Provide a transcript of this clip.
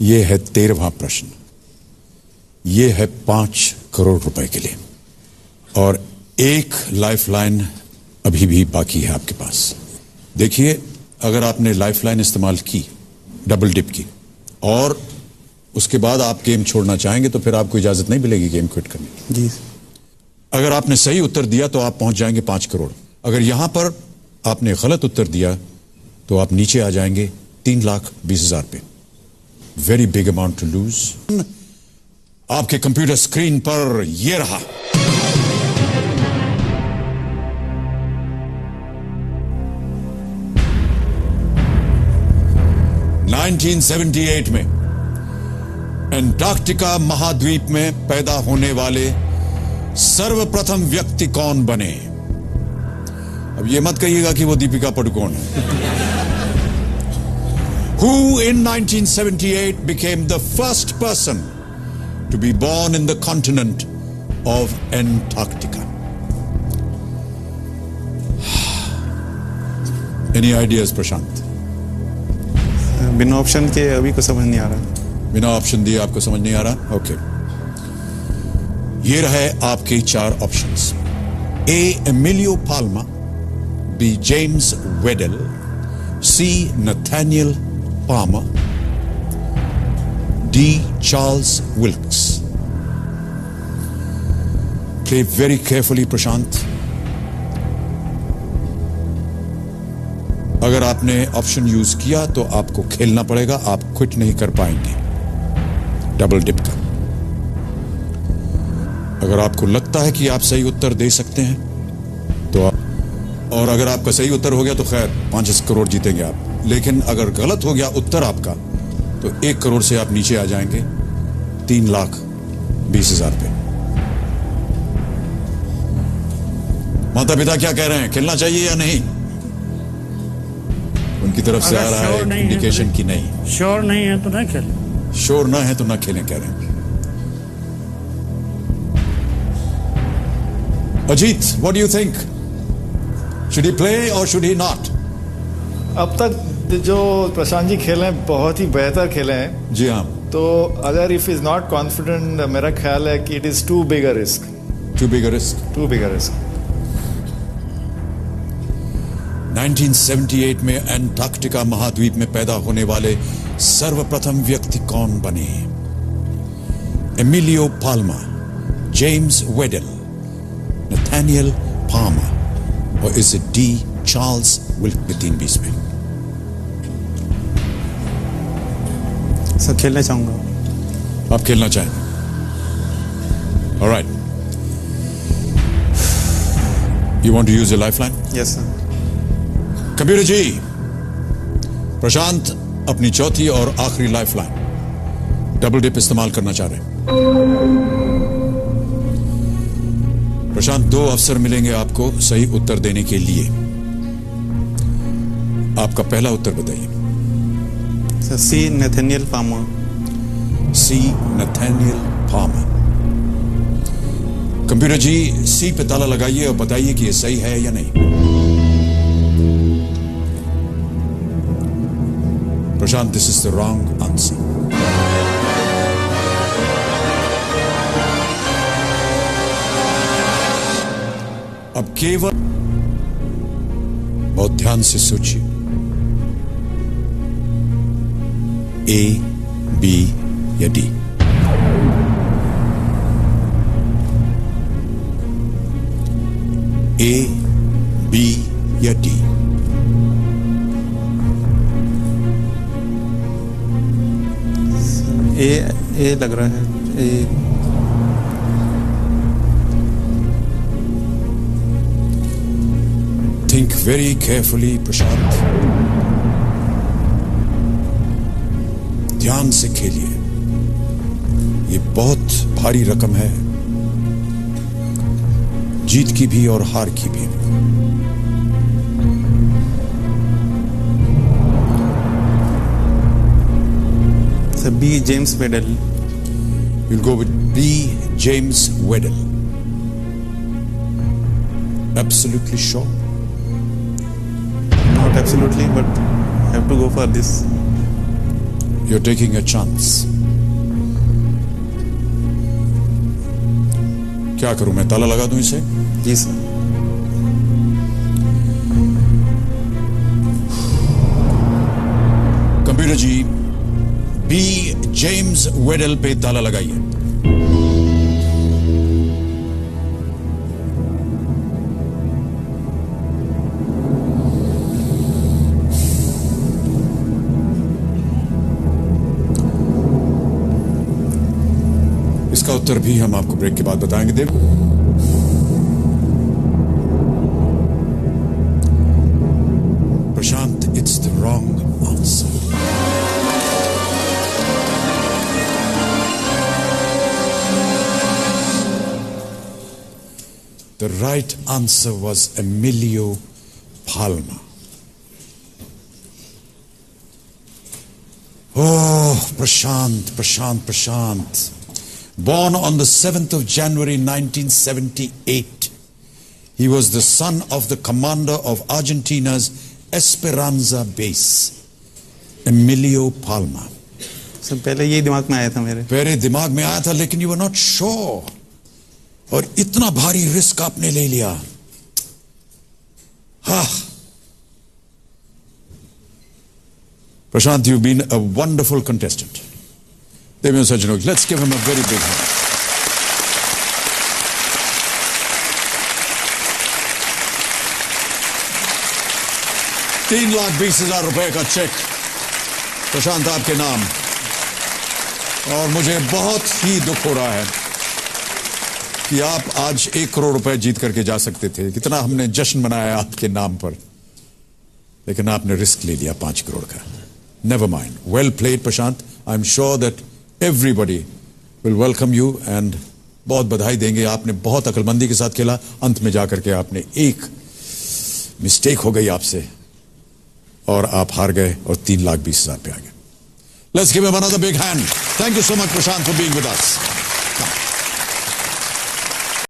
ये है 13वां प्रश्न। ये है 5 करोड़ रुपए के लिए और एक लाइफलाइन अभी भी बाकी है आपके पास। देखिए, अगर आपने लाइफलाइन इस्तेमाल की, डबल डिप की, और उसके बाद आप गेम छोड़ना चाहेंगे तो फिर आपको इजाजत नहीं मिलेगी गेम क्विट करने की। जी। अगर आपने सही उत्तर दिया तो आप पहुंच जाएंगे 5 करोड़। अगर यहां पर आपने गलत उत्तर दिया तो आप नीचे आ जाएंगे 3,20,000 पे। Very big amount to lose. आपके कंप्यूटर स्क्रीन पर यह रहा। (1978) में अंटार्कटिका महाद्वीप में पैदा होने वाले सर्वप्रथम व्यक्ति कौन बने? अब ये मत कहिएगा कि वो दीपिका पादुकोण है। Who in 1978 became the first person to be born in the continent of Antarctica? Any ideas, Prashant? बिना ऑप्शन के अभी को समझ नहीं आ रहा। बिना ऑप्शन दिए आपको समझ नहीं आ रहा? ओके। ये रहे आपके 4 options. A. Emilio Palma, B. James Weddell, C. Nathaniel Palmer, D. Charles Wilkes. Play very carefully, Prashant. अगर आपने ऑप्शन यूज किया तो आपको खेलना पड़ेगा, आप क्विट नहीं कर पाएंगे डबल डिप का। अगर आपको लगता है कि आप सही उत्तर दे सकते हैं तो आप, और अगर आपका सही उत्तर हो गया तो खैर 5 करोड़ जीतेंगे आप। लेकिन अगर गलत हो गया उत्तर आपका तो 1 करोड़ से आप नीचे आ जाएंगे 3,20,000 पे। माता पिता क्या कह रहे हैं, खेलना चाहिए या नहीं? उनकी तरफ से आ रहा है इंडिकेशन की नहीं। श्योर नहीं है तो ना खेलें। श्योर ना है तो ना खेलें कह रहे हैं। Ajit, what do you think? Should he play और शुड ही नॉट? अब तक जो प्रशांत जी खेले हैं बहुत ही बेहतर खेले हैं। जी हाँ। तो अगर इफ इज नॉट कॉन्फिडेंट, मेरा ख्याल है कि it is too big a risk. Too big a risk? Too big a risk. 1978 में अंटार्कटिका महाद्वीप में पैदा होने वाले सर्वप्रथम व्यक्ति कौन बने? Emilio Palma, James Weddell, Nathaniel Palmer, और is it D Charles Wilkes? 3-20 में सर खेलना चाहूंगा। आप खेलना चाहें? Alright. You want to use your lifeline? Yes sir. Computer ji, Prashant अपनी चौथी और आखिरी लाइफलाइन डबल डिप इस्तेमाल करना चाह रहे हैं। प्रशांत, 2 अवसर मिलेंगे आपको सही उत्तर देने के लिए। आपका पहला उत्तर बताइए। सर सी, नथानियल पाल्मर। सी, नथानियल पाल्मर। कंप्यूटर जी, सी पे ताला लगाइए और बताइए कि यह सही है या नहीं। Prashant, this is the wrong answer. अब केवल बहुत ध्यान से सोचिए। ए, बी या डी? ए, बी या डी? ए लग रहा है। ए। Think very carefully, प्रशांत। ध्यान से खेलिए, ये बहुत भारी रकम है, जीत की भी और हार की भी। Sir B, James Weddell. You'll go with B, James Weddell. Absolutely sure? Not absolutely, but have to go for this. You're taking a chance. क्या करूं मैं, ताला लगा दूं इसे? जी सर। कंप्यूटर जी, बी जेम्स वेडल पे ताला लगाइए। इसका उत्तर भी हम आपको ब्रेक के बाद बताएंगे। देखो, Prashant, it's the wrong answer. The right answer was Emilio Palma. Oh, Prashant. Born on the 7th of January 1978, he was the son of the commander of Argentina's Esperanza base, Emilio Palma. Sir पहले यही दिमाग में आया था मेरे। पहले दिमाग में आया था, लेकिन you were not sure. और इतना भारी रिस्क आपने ले लिया। हाँ, Prashant, you've been a wonderful contestant. Devendra Sajjanoghi, let's give him a very big hand. ₹3,20,000 का चेक प्रशांत आपके नाम। और मुझे बहुत ही दुख हो रहा है कि आप आज 1 करोड़ रुपए जीत करके जा सकते थे। कितना हमने जश्न मनाया आपके नाम पर, लेकिन आपने रिस्क ले लिया 5 करोड़ का। Never mind. Well played, Prashant. I'm sure that everybody will welcome you and बहुत बधाई देंगे। आपने बहुत अक्लमंदी के साथ खेला। अंत में जाकर के आपने एक मिस्टेक हो गई आपसे और आप हार गए और 3,20,000 पे आ गए। Let's give him another big hand. Thank you so much, Prashant, for being with us.